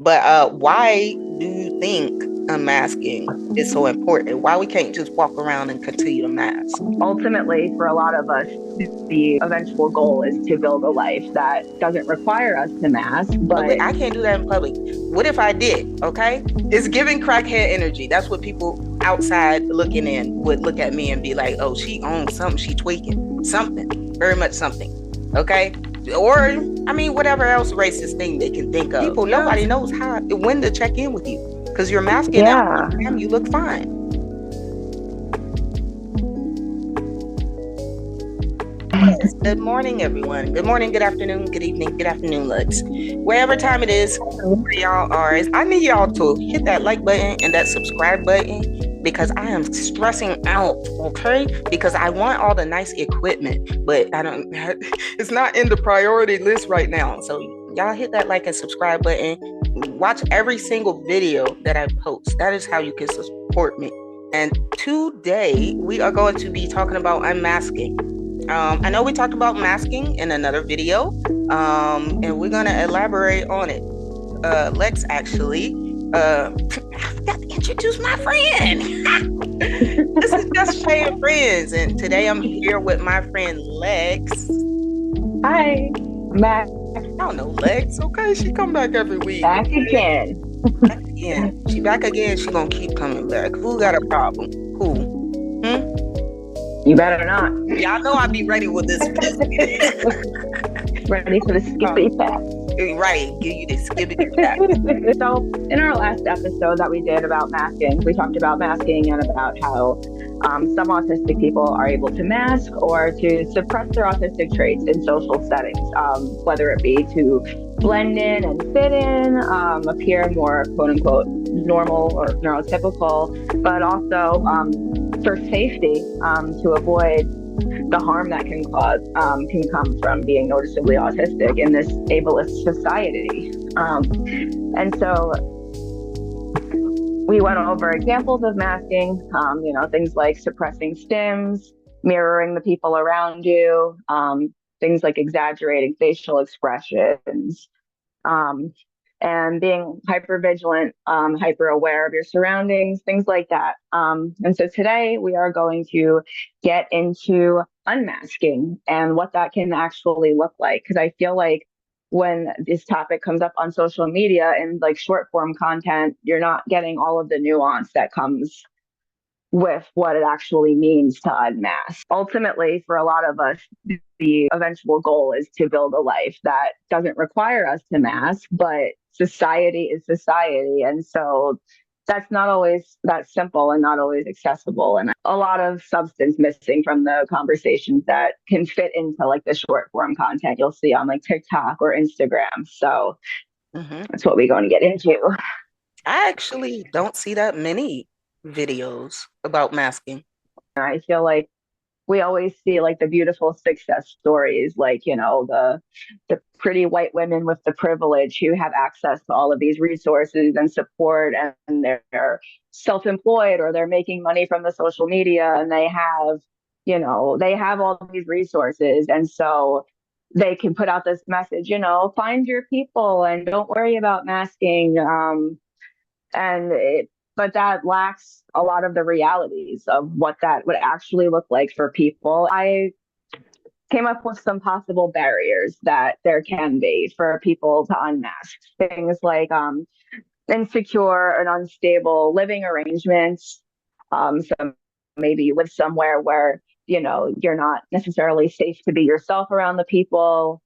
But why do you think unmasking is so important? Why we can't just walk around and continue to mask? Ultimately, for a lot of us, the eventual goal is to build a life that doesn't require us to mask, Public, but I can't do that in public. What if I did? Okay, it's giving crackhead energy. That's what people outside looking in would look at me and be like, "Oh, she owns something. She tweaking something, very much something." Okay, or I mean, whatever else racist thing they can think of. People, nobody knows how when to check in with you because you're masking at yeah. one time. You look fine. Yes. Good morning, everyone. Good morning, good afternoon, good evening, good afternoon, Lux. Wherever time it is, where y'all are, I need y'all to hit that like button and that subscribe button because I am stressing out, okay? Because I want all the nice equipment, but I don't, it's not in the priority list right now. So y'all hit that like and subscribe button. Watch every single video that I post. That is how you can support me. And today we are going to be talking about unmasking. I know we talked about masking in another video, and we're gonna elaborate on it. Lex actually, I forgot to introduce my friend. This is just Shay and Friends, and today I'm here with my friend Lex. Hi, Mac, I don't know Lex. Okay, she come back every week. back Okay, again. back again. She back again. She gonna keep coming back. Who got a problem? Who? Hmm? You better not. Y'all know I be ready with this. Ready for the skippity pass. Right, give you the skibbity back. So, in our last episode that we did about masking, we talked about masking and about how some autistic people are able to mask or to suppress their autistic traits in social settings, whether it be to blend in and fit in, appear more quote unquote normal or neurotypical, but also for safety to avoid the harm that can come from being noticeably autistic in this ableist society. And so we went over examples of masking, things like suppressing stims, mirroring the people around you, things like exaggerating facial expressions, um, and being hyper vigilant, hyper aware of your surroundings, things like that. And so today we are going to get into unmasking and what that can actually look like. Because I feel like when this topic comes up on social media and like short form content, you're not getting all of the nuance that comes with what it actually means to unmask. Ultimately, for a lot of us, the eventual goal is to build a life that doesn't require us to mask, but society is society. And so that's not always that simple and not always accessible. And a lot of substance missing from the conversations that can fit into like the short form content you'll see on like TikTok or Instagram. So Mm-hmm. that's what we're going to get into. I actually don't see that many videos about masking. I feel like we always see like the beautiful success stories, like the pretty white women with the privilege who have access to all of these resources and support, and they're self-employed or they're making money from the social media, and they have all of these resources, and so they can put out this message, find your people and don't worry about masking. And it But that lacks a lot of the realities of what that would actually look like for people. I came up with some possible barriers that there can be for people to unmask, things like insecure and unstable living arrangements. So maybe you live somewhere where you're not necessarily safe to be yourself around the people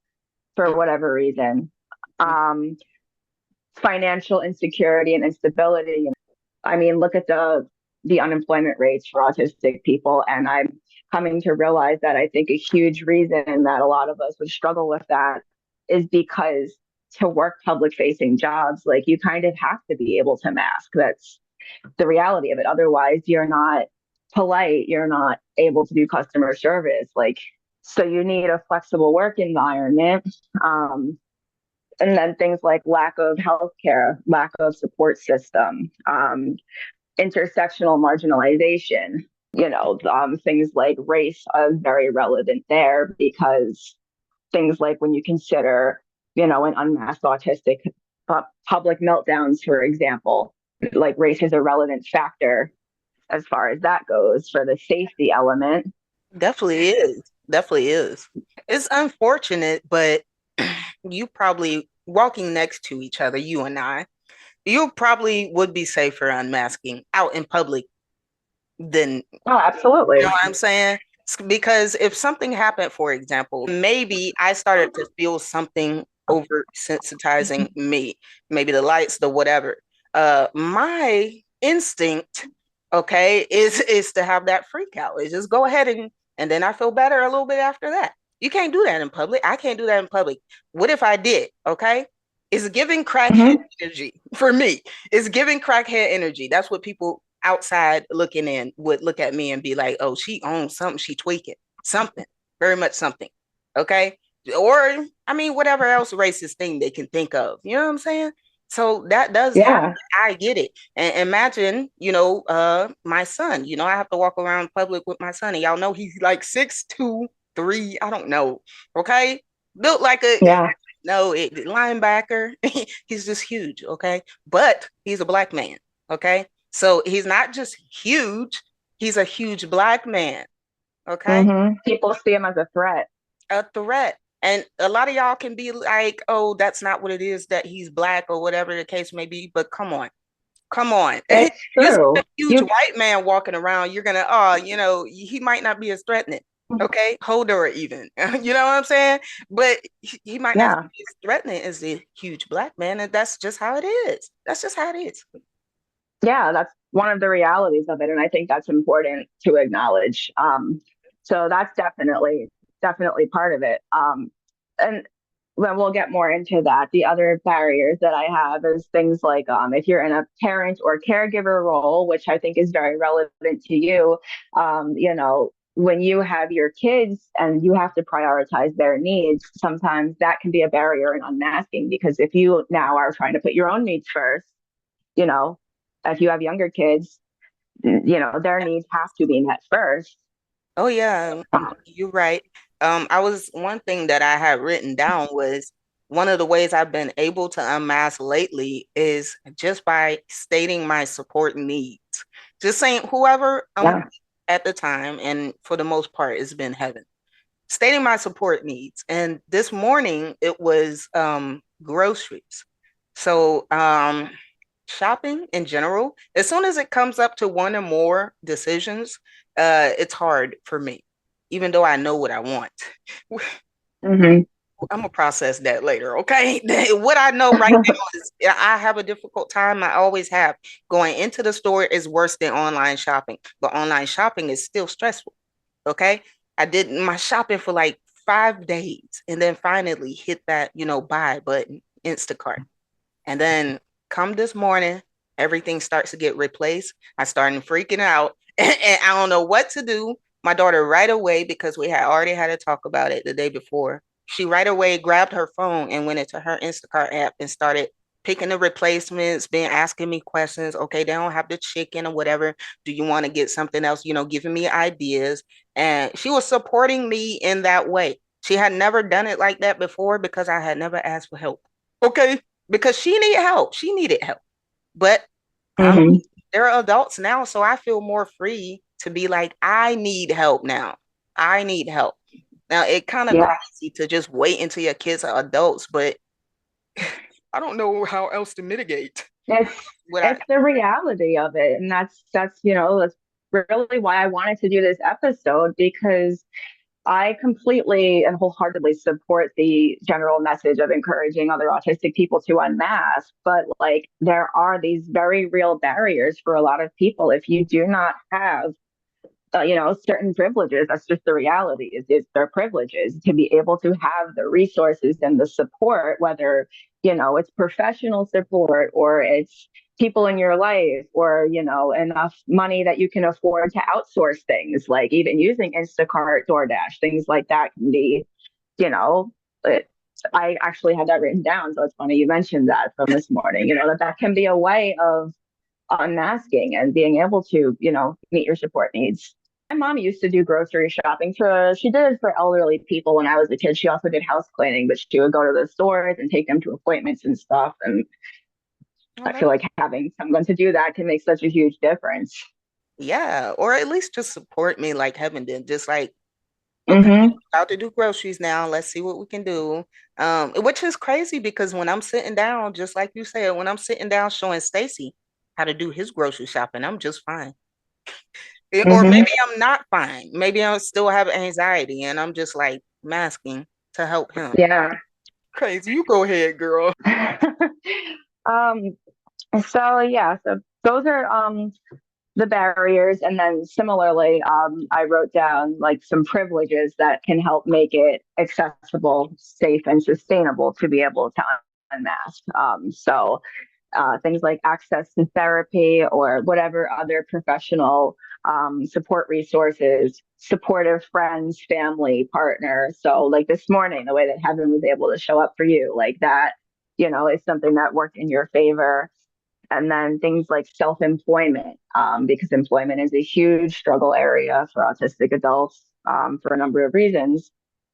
for whatever reason. um, Financial insecurity and instability. I mean, look at the unemployment rates for autistic people, and I'm coming to realize that I think a huge reason that a lot of us would struggle with that is because to work public facing jobs, like you kind of have to be able to mask. That's the reality of it. Otherwise, you're not polite, you're not able to do customer service. Like, so you need a flexible work environment. And then things like lack of healthcare, lack of support system, intersectional marginalization. Things like race are very relevant there because things like when you consider, an unmasked autistic public meltdowns, for example. Like race is a relevant factor as far as that goes for the safety element. Definitely is. Definitely is. It's unfortunate, but you probably walking next to each other, you and I, you probably would be safer unmasking out in public than, Oh, you know absolutely. what I'm saying? Because if something happened, for example, maybe I started to feel something over sensitizing me, maybe the lights, the whatever. My instinct, okay, is to have that freak out. Is just go ahead and then I feel better a little bit after that. You can't do that in public. I can't do that in public. What if I did? Okay. It's giving crackhead Mm-hmm. energy for me. It's giving crackhead energy. That's what people outside looking in would look at me and be like, oh, she owns something, she tweaking something, very much something. Okay. Or I mean, whatever else racist thing they can think of. You know what I'm saying? So that does happen. Yeah. I get it. And imagine, my son, I have to walk around public with my son, and y'all know he's like 6'2", 3, I don't know. Okay. Built like a Yeah. no linebacker. He's just huge. Okay. But he's a black man. Okay. So he's not just huge, he's a huge black man. Okay. Mm-hmm. People see him as a threat. A threat. And a lot of y'all can be like, oh, that's not what it is, that he's black or whatever the case may be. But come on. Come on. It's You see a true. huge You, white man walking around, you're gonna, he might not be as threatening. Okay, Hodor even. You know what I'm saying? But he might not yeah. be as threatening as the huge black man, and that's just how it is. That's just how it is. Yeah, that's one of the realities of it, and I think that's important to acknowledge. So that's definitely part of it. And when we'll get more into that, the other barriers that I have is things like if you're in a parent or caregiver role, which I think is very relevant to you, when you have your kids and you have to prioritize their needs, sometimes that can be a barrier in unmasking because if you now are trying to put your own needs first, you know, if you have younger kids, their needs have to be met first. Oh yeah, you're right. I was one thing that I had written down was one of the ways I've been able to unmask lately is just by stating my support needs. Just saying whoever I'm with Yeah. at the time, and for the most part, it's been heaven. Stating my support needs. And this morning it was groceries. So shopping in general, as soon as it comes up to one or more decisions, it's hard for me, even though I know what I want. Mm-hmm. I'm gonna process that later, okay? What I know right now is I have a difficult time. I always have. Going into the store is worse than online shopping, but online shopping is still stressful. Okay. I did my shopping for like 5 days and then finally hit that, buy button, Instacart. And then come this morning, everything starts to get replaced. I started freaking out and I don't know what to do. My daughter right away, because we had already had a talk about it the day before, she right away grabbed her phone and went into her Instacart app and started picking the replacements, being asking me questions. Okay, they don't have the chicken or whatever. Do you want to get something else? Giving me ideas. And she was supporting me in that way. She had never done it like that before because I had never asked for help. Okay, because she needed help. She needed help. But I'm Mm-hmm. they're adults now, so I feel more free to be like, I need help now. I need help. Now it kind of Yeah. crazy to just wait until your kids are adults, but I don't know how else to mitigate It's what I it's the reality of it. And that's really why I wanted to do this episode because I completely and wholeheartedly support the general message of encouraging other autistic people to unmask. But like there are these very real barriers for a lot of people if you do not have certain privileges. That's just the reality. Is their privileges to be able to have the resources and the support, whether it's professional support or it's people in your life or enough money that you can afford to outsource things like even using Instacart, DoorDash, things like that can be, you know, it, I actually had that written down, so it's funny you mentioned that from this morning. That can be a way of unmasking and being able to meet your support needs. My mom used to do grocery shopping for, she did it for elderly people when I was a kid. She also did house cleaning, but she would go to the stores and take them to appointments and stuff. And Oh, I feel like having someone to do that can make such a huge difference. yeah, or at least just support me like heaven did. Just like, okay, Mm-hmm. about to do groceries now. Let's see what we can do. Which is crazy because when I'm sitting down, just like you said, when I'm sitting down showing Stacy how to do his grocery shopping, I'm just fine. Or Mm-hmm. maybe I'm not fine. Maybe I still have anxiety and I'm just like masking to help him. Yeah. Crazy. You go ahead, girl. um, so those are the barriers. And then similarly, I wrote down like some privileges that can help make it accessible, safe, and sustainable to be able to unmask. Things like access to therapy or whatever other professional support resources, supportive friends, family, partner. So, like this morning, the way that Heaven was able to show up for you, like that, is something that worked in your favor. And then things like self employment, because employment is a huge struggle area for autistic adults for a number of reasons.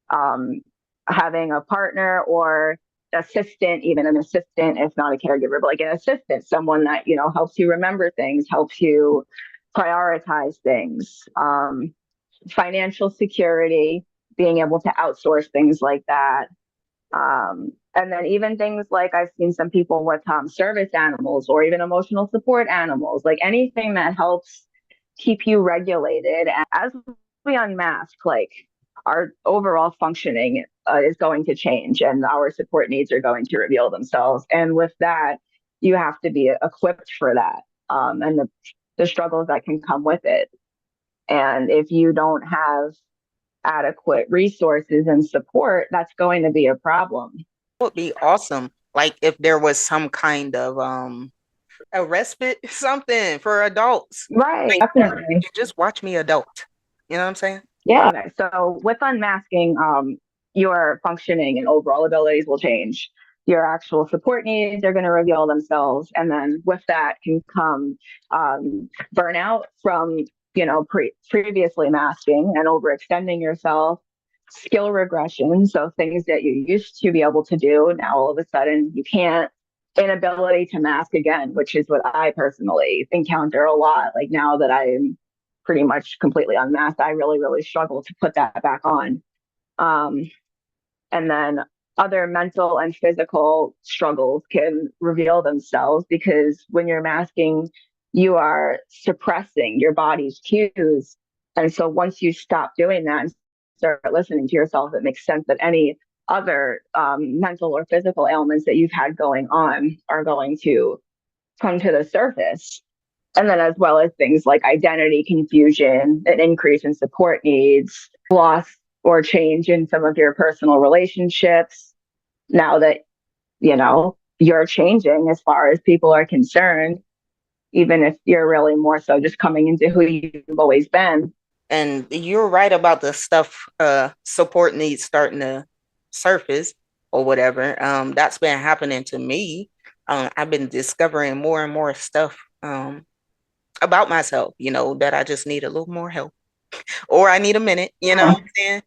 Um, Having a partner or assistant, even an assistant, if not a caregiver, but like an assistant, someone that, helps you remember things, helps you prioritize things, financial security, being able to outsource things like that. And then even things like I've seen some people with service animals or even emotional support animals, like anything that helps keep you regulated. And as we unmask, like our overall functioning is going to change and our support needs are going to reveal themselves. And with that, you have to be equipped for that and the struggles that can come with it. And if you don't have adequate resources and support, that's going to be a problem. Would be awesome. Like if there was some kind of a respite, something for adults. Right, Like definitely. you just watch me adult. You know what I'm saying? Yeah. Okay. So with unmasking, your functioning and overall abilities will change. Your actual support needs are going to reveal themselves, and then with that can come burnout from previously masking and overextending yourself, skill regression, so things that you used to be able to do now all of a sudden you can't. Inability to mask again, which is what I personally encounter a lot. Like now that I'm pretty much completely unmasked, I really, really struggle to put that back on. Um, and then other mental and physical struggles can reveal themselves because when you're masking, you are suppressing your body's cues. And so once you stop doing that and start listening to yourself, it makes sense that any other mental or physical ailments that you've had going on are going to come to the surface. And then, as well as things like identity confusion, an increase in support needs, loss or change in some of your personal relationships. Now that, you're changing as far as people are concerned, even if you're really more so just coming into who you've always been. And you're right about the stuff support needs starting to surface or whatever. That's been happening to me. I've been discovering more and more stuff about myself, that I just need a little more help or I need a minute, you know what I'm saying?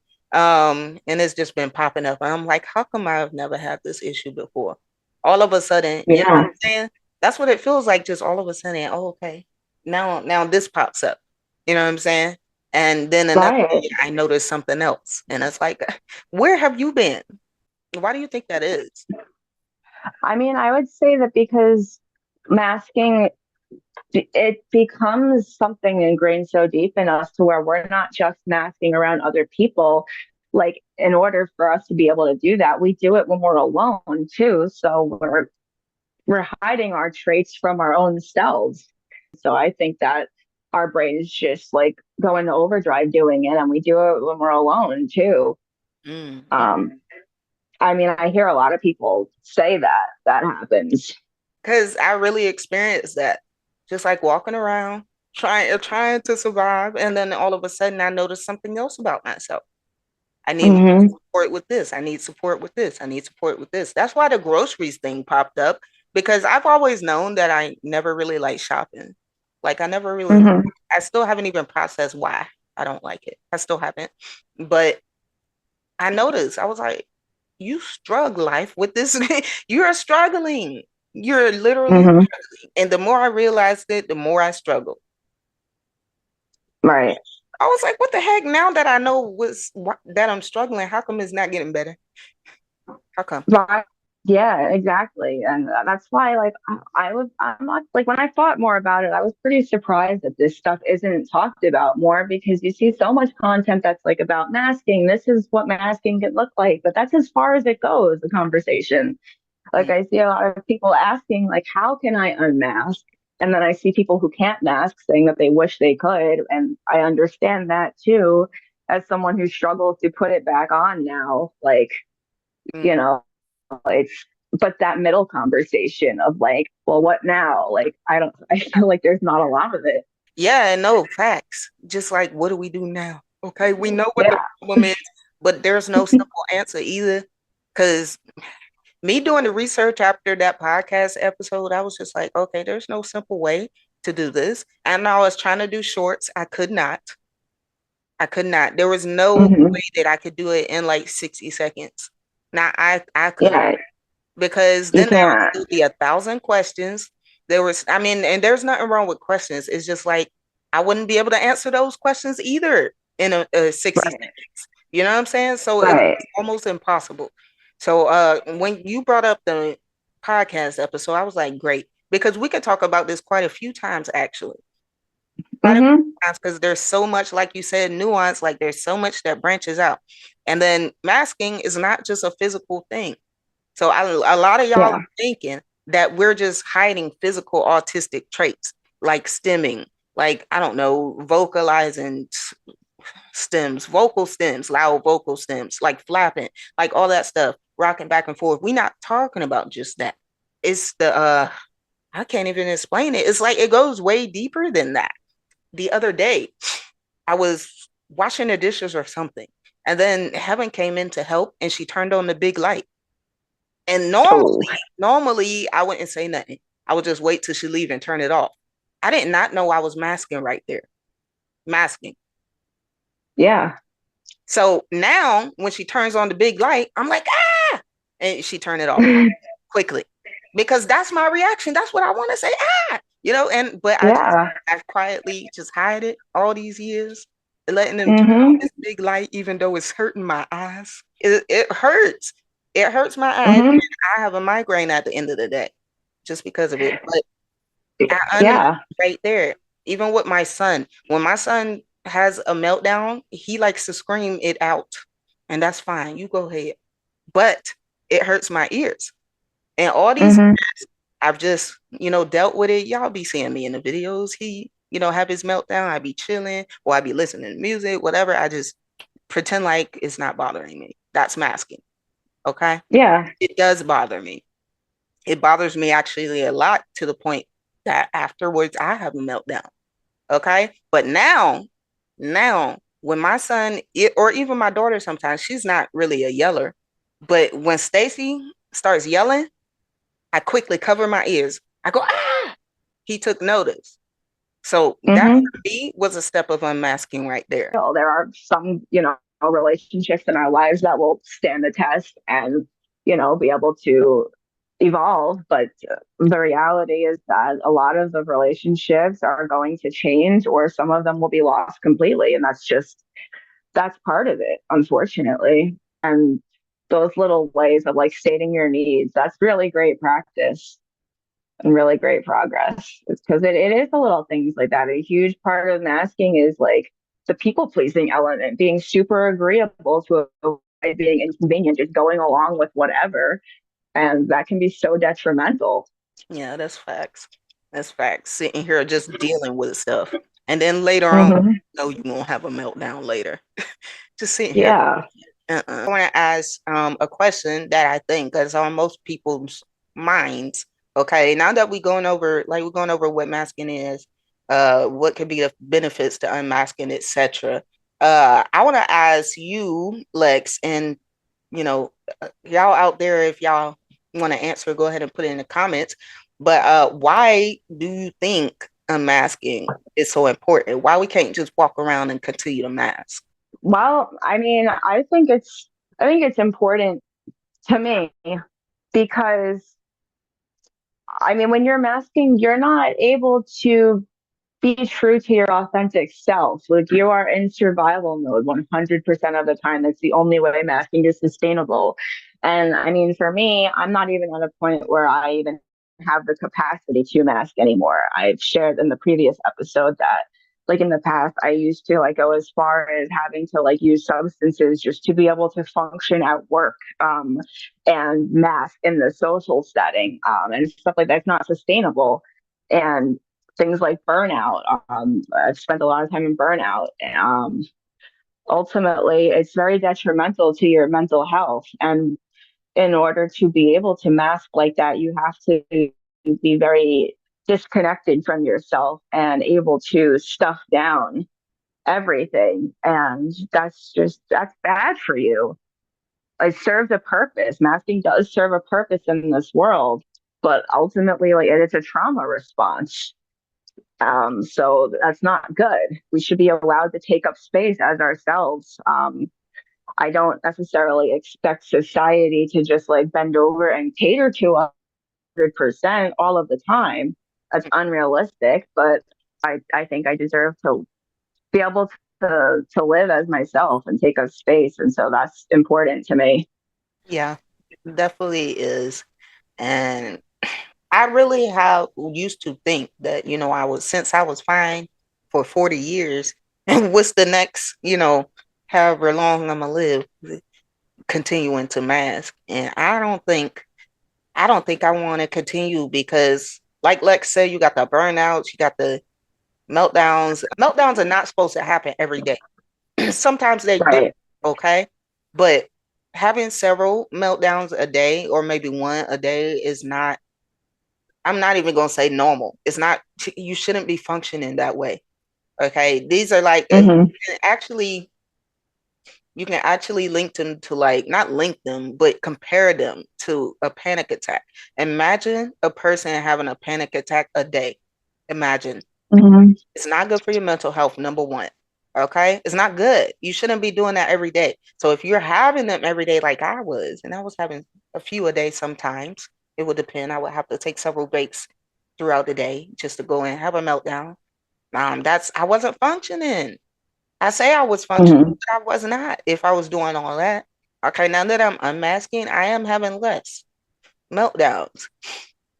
And it's just been popping up. I'm like, how come I've never had this issue before? All of a sudden, you know what Yeah. I'm saying? That's what it feels like, just all of a sudden, oh, okay. Now this pops up. You know what I'm saying? And then another Right. day I notice something else. And it's like, where have you been? Why do you think that is? I mean, I would say that because masking, it becomes something ingrained so deep in us to where we're not just masking around other people. Like, in order for us to be able to do that, we do it when we're alone too. So we're hiding our traits from our own selves. So I think that our brain is just like going to overdrive doing it, and we do it when we're alone too. Mm-hmm. Um, I mean, I hear a lot of people say that that happens. Because I really experienced that. Just like walking around, trying to survive, and then all of a sudden I noticed something else about myself. I need more Mm-hmm. support with this. I need support with this. I need support with this. That's why the groceries thing popped up because I've always known that I never really like shopping. Like I never really, Mm-hmm. I still haven't even processed why. I don't like it. I still haven't. But I noticed, I was like, you struggle life with this. You're struggling. You're literally Hmm. struggling. And the more I realized it, the more I struggled. Right. I was like, what the heck? Now that I know that I'm struggling, how come it's not getting better? How come? Right. Yeah, exactly. And that's why, like, I'm not, like, when I thought more about it, I was pretty surprised that this stuff isn't talked about more because you see so much content that's like about masking. This is what masking can look like, but that's as far as it goes, the conversation. Like, Mm, I see a lot of people asking, like, how can I unmask? And then I see people who can't mask saying that they wish they could. And I understand that too, as someone who struggles to put it back on now. Like, mm. you know, it's, but that middle conversation of like, well, what now? Like, I feel like there's not a lot of it. Yeah, no, facts. Just like, what do we do now? Okay, we know what the Yeah. problem is, but there's no simple answer either. Because me doing the research after that podcast episode, I was just like, okay, there's no simple way to do this. And I was trying to do shorts. I could not. I could not. There was no Hmm. way that I could do it in like 60 seconds. Now I couldn't, Yeah. because You then there would can't. still be 1,000 questions. There was, I mean, and there's nothing wrong with questions. It's just like I wouldn't be able to answer those questions either in a 60 Right. seconds. You know what I'm saying? So it Right. was almost impossible. So when you brought up the podcast episode, I was like, great, because we could talk about this quite a few times actually. Quite a Hmm. few times, because there's so much, like you said, nuance, like there's so much that branches out. And then masking is not just a physical thing. So a lot of y'all Yeah. are thinking that we're just hiding physical autistic traits, like stimming, like, I don't know, vocalizing stems, vocal stems, loud vocal stems, like flapping, like all that stuff, rocking back and forth. We're not talking about just that. It's the I can't even explain it. It's like it goes way deeper than that. The other day, I was washing the dishes or something, and then Heaven came in to help, and she turned on the big light. And Oh, normally I wouldn't say nothing. I would just wait till she leave and turn it off. I did not know I was masking right there. Masking. yeah. So now when she turns on the big light, I'm like, ah, and she turned it off quickly. Because that's my reaction. That's what I want to say. Ah, and but Yeah. I quietly just hide it all these years, letting them turn on Hmm. this big light, even though it's hurting my eyes. It hurts. It hurts my eyes. Hmm. I have a migraine at the end of the day just because of it. But I understand Yeah. right there. Even with my son, when my son has a meltdown, he likes to scream it out, and that's fine. You go ahead. But it hurts my ears. And all these Hmm. years, I've just, dealt with it. Y'all be seeing me in the videos. He, have his meltdown. I be chilling or I be listening to music, whatever. I just pretend like it's not bothering me. That's masking. Okay. Yeah. It does bother me. It bothers me actually a lot, to the point that afterwards I have a meltdown. Okay. But now, when my son, or even my daughter, sometimes she's not really a yeller, but when Stacy starts yelling, I quickly cover my ears. I go, ah, he took notice. So that Hmm. for me was a step of unmasking right there. There are some, relationships in our lives that will stand the test and, be able to evolve. But the reality is that a lot of the relationships are going to change, or some of them will be lost completely. And that's part of it, unfortunately. And those little ways of like stating your needs, that's really great practice and really great progress. It's because it is the little things like that. A huge part of masking is like the people pleasing element, being super agreeable to being inconvenient, just going along with whatever. And that can be so detrimental. Yeah, that's facts. That's facts. Sitting here just dealing with stuff. And then later on, Hmm. you won't have a meltdown later. Just sitting here. Yeah. I want to ask a question that I think is on most people's minds. Okay, now that we're going over what masking is, what could be the benefits to unmasking, etc. I want to ask you, Lex, and y'all out there, if y'all want to answer, go ahead and put it in the comments. But why do you think unmasking is so important? Why we can't just walk around and continue to mask? Well, I mean, I think it's important to me because I mean, when you're masking, you're not able to be true to your authentic self. Like you are in survival mode 100% of the time. That's the only way masking is sustainable. And I mean, for me, I'm not even at a point where I even have the capacity to mask anymore. I've shared in the previous episode that like in the past I used to like go as far as having to like use substances just to be able to function at work, and mask in the social setting, and stuff like that's not sustainable. And things like burnout. I've spent a lot of time in burnout. Ultimately, it's very detrimental to your mental health. And in order to be able to mask like that, you have to be very disconnected from yourself and able to stuff down everything. And that's bad for you. It serves a purpose. Masking does serve a purpose in this world, but ultimately, like it's a trauma response. So that's not good. We should be allowed to take up space as ourselves. I don't necessarily expect society to just like bend over and cater to 100% all of the time. That's unrealistic, but I think I deserve to be able to live as myself and take up space. And so that's important to me. Yeah, definitely is. And I really have used to think that, I was since I was fine for 40 years, and what's the next, however long I'm gonna live, continuing to mask. And I don't think I want to continue because like Lex said, you got the burnouts, you got the meltdowns. Meltdowns are not supposed to happen every day. Sometimes they do, Right. okay? But having several meltdowns a day or maybe one a day is not, I'm not even going to say normal. It's not, you shouldn't be functioning that way. Okay. These are like, Hmm. you can actually link them to like, not link them, but compare them to a panic attack. Imagine a person having a panic attack a day. Imagine. Hmm. It's not good for your mental health, number one. Okay. It's not good. You shouldn't be doing that every day. So if you're having them every day, like I was, and I was having a few a day sometimes, it would depend. I would have to take several breaks throughout the day just to go and have a meltdown. I wasn't functioning. I say I was functioning, Hmm. but I was not if I was doing all that. Okay, now that I'm unmasking, I am having less meltdowns.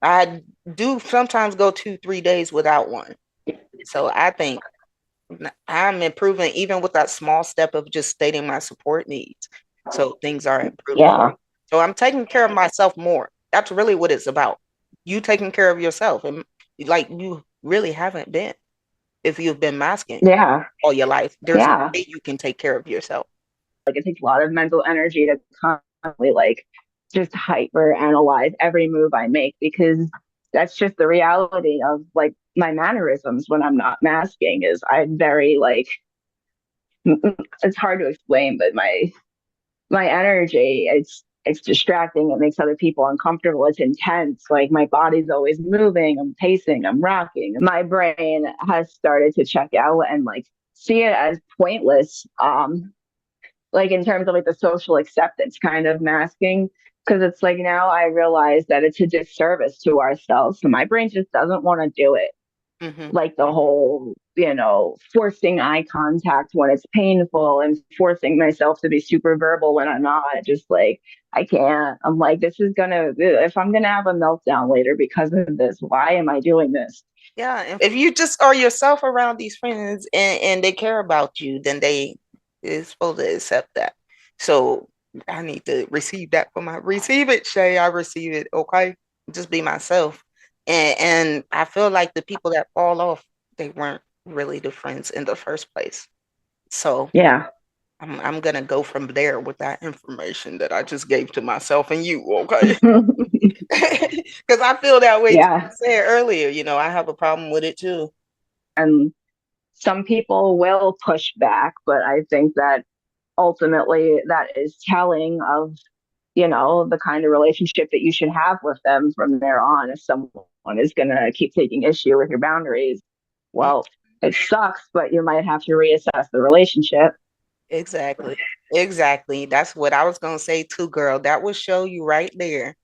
I do sometimes go 2, 3 days without one. So I think I'm improving even with that small step of just stating my support needs. So things are improving. Yeah. So I'm taking care of myself more. That's really what it's about. You taking care of yourself. And like you really haven't been if you've been masking Yeah. all your life. There's no Yeah. way you can take care of yourself. Like it takes a lot of mental energy to constantly like just hyper analyze every move I make because that's just the reality of like my mannerisms when I'm not masking is I'm very like it's hard to explain, but my energy it's distracting. It makes other people uncomfortable. It's intense. Like my body's always moving. I'm pacing. I'm rocking. My brain has started to check out and like see it as pointless. Like in terms of like the social acceptance kind of masking, because it's like now I realize that it's a disservice to ourselves. So my brain just doesn't want to do it. Hmm. Like the whole, forcing eye contact when it's painful and forcing myself to be super verbal when I'm not. Just like I can't. I'm like, this is gonna if I'm gonna have a meltdown later because of this, why am I doing this? Yeah. And if you just are yourself around these friends and they care about you, then they is supposed to accept that. So I need to receive it, Shay. I receive it. Okay. Just be myself. And I feel like the people that fall off, they weren't really the friends in the first place. So Yeah. I'm gonna go from there with that information that I just gave to myself and you, okay? Because I feel that way too. I Yeah. said earlier, I have a problem with it too. And some people will push back, but I think that ultimately that is telling of the kind of relationship that you should have with them from there on. If someone is going to keep taking issue with your boundaries, well, It sucks, but you might have to reassess the relationship. Exactly. Exactly. That's what I was gonna say too, girl. That will show you right there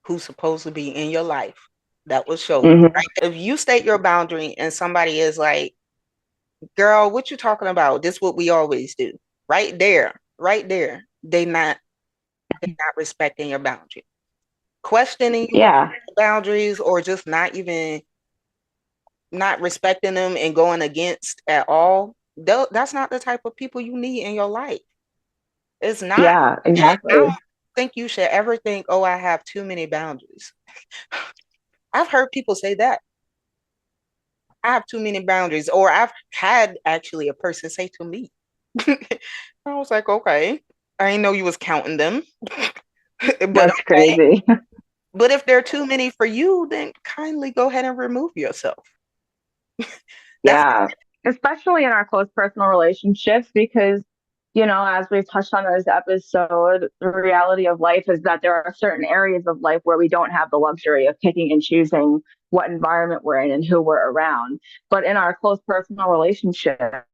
who's supposed to be in your life. That will show you Mm-hmm. right there. If you state your boundary and somebody is like, girl, what you talking about? This what we always do. Right there. They not respecting your boundary. Questioning you about Yeah, boundaries or just not even not respecting them and going against at all. That's not the type of people you need in your life. It's not. yeah, I don't exactly. think you should ever think, oh, I have too many boundaries. I've heard people say that. I have too many boundaries, or I've had actually a person say to me. I was like, okay, I didn't know you was counting them, but That's okay. crazy. But if there are too many for you, then kindly go ahead and remove yourself. That's Yeah, especially in our close personal relationships, because, as we've touched on in this episode, the reality of life is that there are certain areas of life where we don't have the luxury of picking and choosing what environment we're in and who we're around. But in our close personal relationships,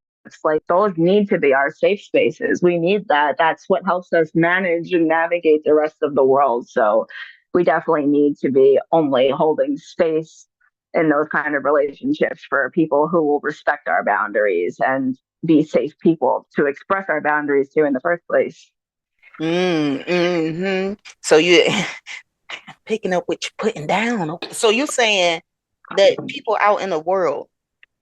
like those need to be our safe spaces. We need that. That's what helps us manage and navigate the rest of the world. So we definitely need to be only holding space in those kind of relationships for people who will respect our boundaries and be safe people to express our boundaries to in the first place. mm-hmm. So you picking up what you're putting down. Okay. So you're saying that people out in the world,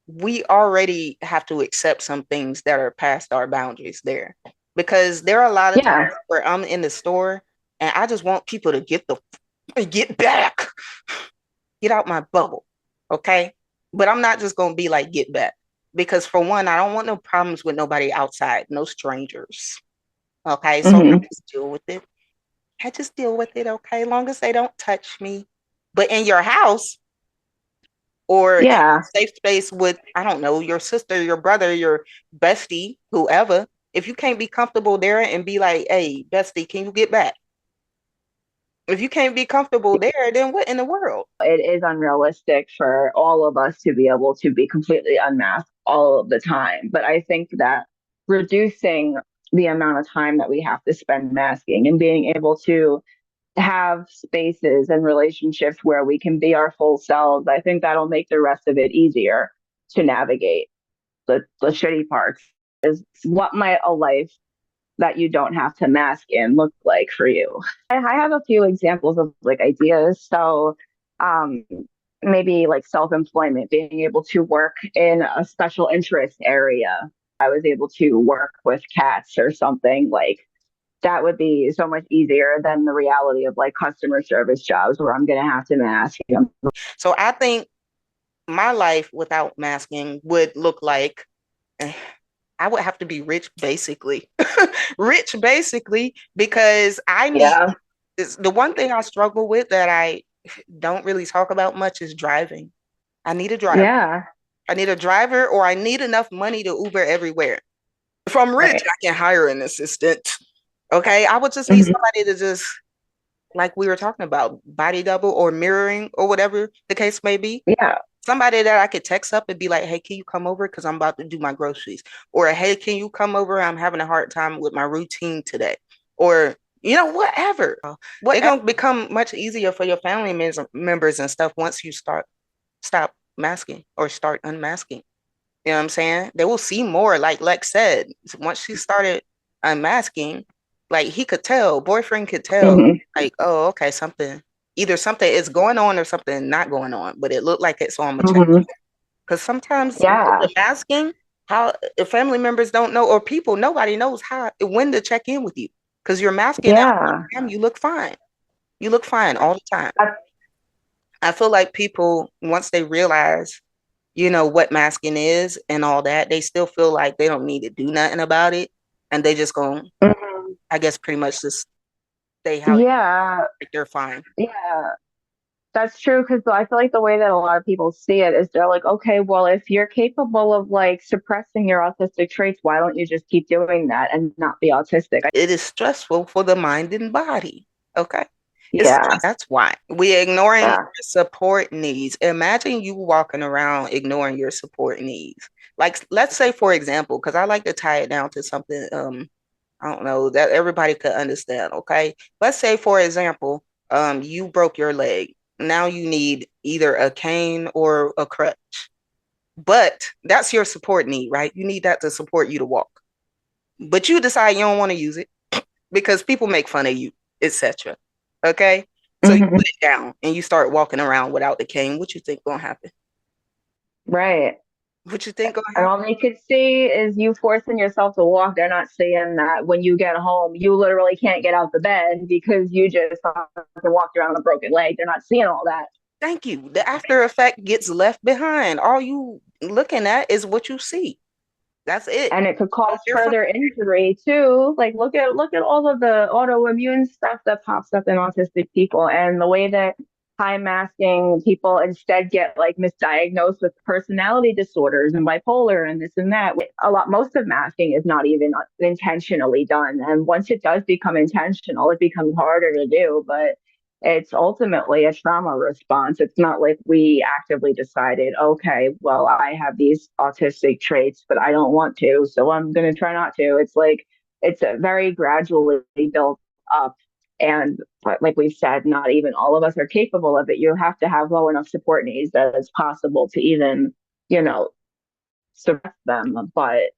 we already have to accept some things that are past our boundaries there. Because there are a lot of times Yeah, where I'm in the store and I just want people to get back, get out my bubble. Okay. But I'm not just gonna be like get back. Because for one, I don't want no problems with nobody outside, no strangers. Okay. So I mm-hmm. just deal with it. I just deal with it, okay, long as they don't touch me. But in your house or in Yeah, a safe space with, I don't know, your sister, your brother, your bestie, whoever, if you can't be comfortable there and be like, hey, bestie, can you get back? If you can't be comfortable there, then what in the world? it is unrealistic for all of us to be able to be completely unmasked all of the time. But I think that reducing the amount of time that we have to spend masking and being able to have spaces and relationships where we can be our full selves, I think that'll make the rest of it easier to navigate. The shitty parts is what might a life that you don't have to mask in look like for you. I have a few examples of like ideas. So, um, maybe like self employment, being able to work in a special interest area. I was able to work with cats or something like that would be so much easier than the reality of like customer service jobs where I'm going to have to mask. So I think my life without masking would look like I would have to be rich basically. Rich basically because I need Yeah. the one thing I struggle with that I don't really talk about much is driving. I need a driver. Yeah. I need a driver or I need enough money to Uber everywhere. If I'm rich, Right. I can hire an assistant. Okay. I would just need Mm-hmm. somebody to just, like we were talking about, body double or mirroring or whatever the case may be. Yeah. Somebody that I could text up and be like, hey, can you come over? Because I'm about to do my groceries. Or, hey, can you come over? I'm having a hard time with my routine today. Or, whatever. It's going to become much easier for your family members and stuff once you stop masking or start unmasking. You know what I'm saying? They will see more, like Lex said. Once she started unmasking, like he could tell, boyfriend could tell, Mm-hmm. like, oh, okay, either something is going on or something not going on, but it looked like it, so I'm gonna check. Mm-hmm. Because sometimes with Yeah. the masking, how if family members don't know or people, nobody knows how when to check in with you. Because you're masking at all Yeah. the time, you look fine. You look fine all the time. That's, I feel like people, once they realize what masking is and all that, they still feel like they don't need to do nothing about it. And they just go, mhm. I guess, pretty much just stay how Yeah. they're fine. Yeah. That's true because I feel like the way that a lot of people see it is they're like, okay, well, if you're capable of like suppressing your autistic traits, why don't you just keep doing that and not be autistic? It is stressful for the mind and body. Okay. It's Yeah. that's why we're ignoring Yeah. your support needs. Imagine you walking around ignoring your support needs. Like, let's say, for example, because I like to tie it down to something, I don't know, that everybody could understand. Okay. Let's say, for example, you broke your leg. Now you need either a cane or a crutch. But that's your support need, right? You need that to support you to walk. But you decide you don't want to use it because people make fun of you, etc. Okay? So you Hmm. put it down and you start walking around without the cane. What you think gonna happen? Right. What you think gonna And happen? all they could see is you forcing yourself to walk. They're not seeing that when you get home, you literally can't get out the bed because you just walked around with a broken leg. They're not seeing all that. Thank you. The after effect gets left behind. All you looking at is what you see. That's it. And it could No cause different. further injury too. Like look at all of the autoimmune stuff that pops up in autistic people, and the way that high masking people instead get like misdiagnosed with personality disorders and bipolar and this and that. Most of masking is not even intentionally done, and once it does become intentional, it becomes harder to do. But it's ultimately a trauma response. It's not like we actively decided, okay, well, I have these autistic traits, but I don't want to, so I'm going to try not to. It's like it's a very gradually built up. And like we've said, not even all of us are capable of it. You have to have low enough support needs that it's possible to even, you know, suppress them. But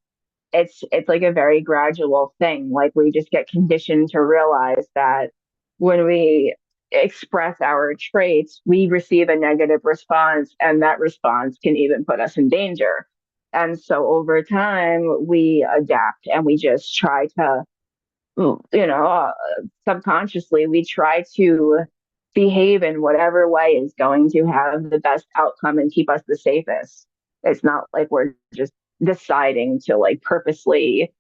it's like a very gradual thing. Like we just get conditioned to realize that when we express our traits, we receive a negative response, and that response can even put us in danger. And so over time, we adapt and we just try to, subconsciously, we try to behave in whatever way is going to have the best outcome and keep us the safest. It's not like we're just deciding to like purposely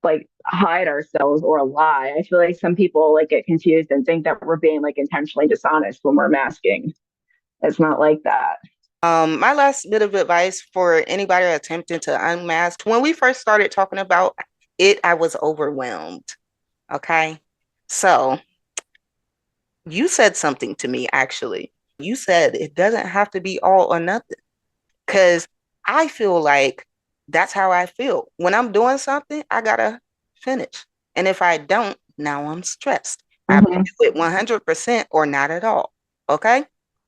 like hide ourselves or lie. I feel like some people like get confused and think that we're being like intentionally dishonest when we're masking. It's not like that. My last bit of advice for anybody attempting to unmask, when we first started talking about it, I was overwhelmed. Okay. So you said something to me actually. You said it doesn't have to be all or nothing. Because I feel like that's how I feel. When I'm doing something, I gotta finish. And if I don't, now I'm stressed. I have to Mm-hmm. do it 100% or not at all. Okay.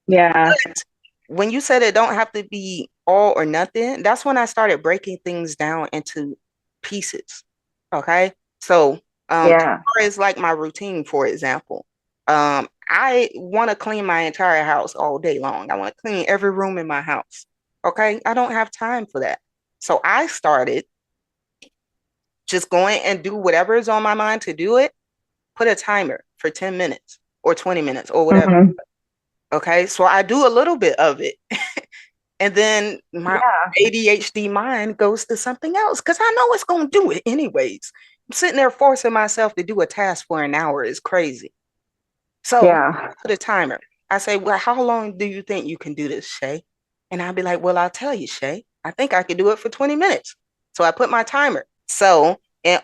Yeah. But when you said it don't have to be all or nothing, that's when I started breaking things down into pieces. Okay. So, as Yeah. far as like my routine, for example, I want to clean my entire house all day long. I want to clean every room in my house. Okay. I don't have time for that. So I started just going and do whatever is on my mind to do it, put a timer for 10 minutes or 20 minutes or whatever. Mm-hmm. Okay. So I do a little bit of it. And then my Yeah. ADHD mind goes to something else because I know it's going to do it anyways. I'm sitting there forcing myself to do a task for an hour is crazy. So Yeah. put a timer. I say, well, how long do you think you can do this, Shay? And I'll be like, well, I'll tell you, Shay. I think I could do it for 20 minutes. So I put my timer. So in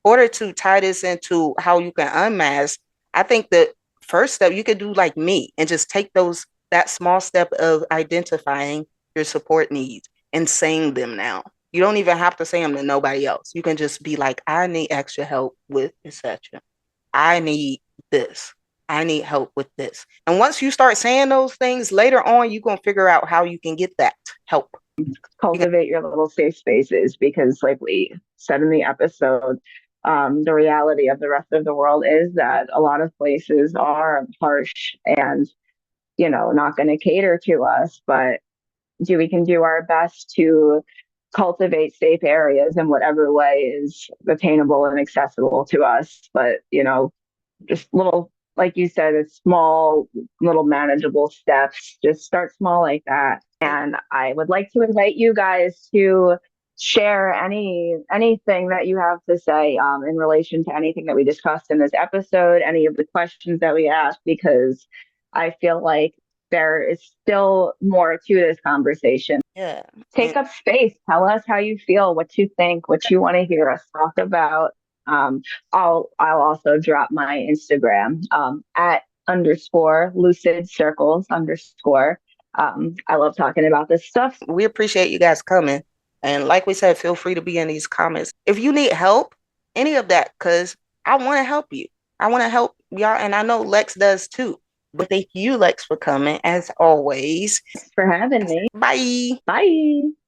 order to tie this into how you can unmask, I think the first step you could do like me and just take that small step of identifying your support needs and saying them now. You don't even have to say them to nobody else. You can just be like, I need extra help with etc. I need this. I need help with this. And once you start saying those things later on, you're going to figure out how you can get that help. You can, Cultivate your little safe spaces because, like we said in the episode, the reality of the rest of the world is that a lot of places are harsh and, not going to cater to us. But we can do our best to cultivate safe areas in whatever way is attainable and accessible to us. But, just little, like you said, it's small, little manageable steps. Just start small like that. And I would like to invite you guys to share anything that you have to say in relation to anything that we discussed in this episode, any of the questions that we asked, because I feel like there is still more to this conversation. yeah. Take And up space. Tell us how you feel, what you think, what you want to hear us talk about. I'll also drop my Instagram at underscore lucid circles underscore. I love talking about this stuff. We appreciate you guys coming. And like we said, feel free to be in these comments. If you need help, any of that, because I want to help you. I want to help y'all. And I know Lex does too. But thank you, Lex, for coming as always. Thanks for having me. Bye. Bye.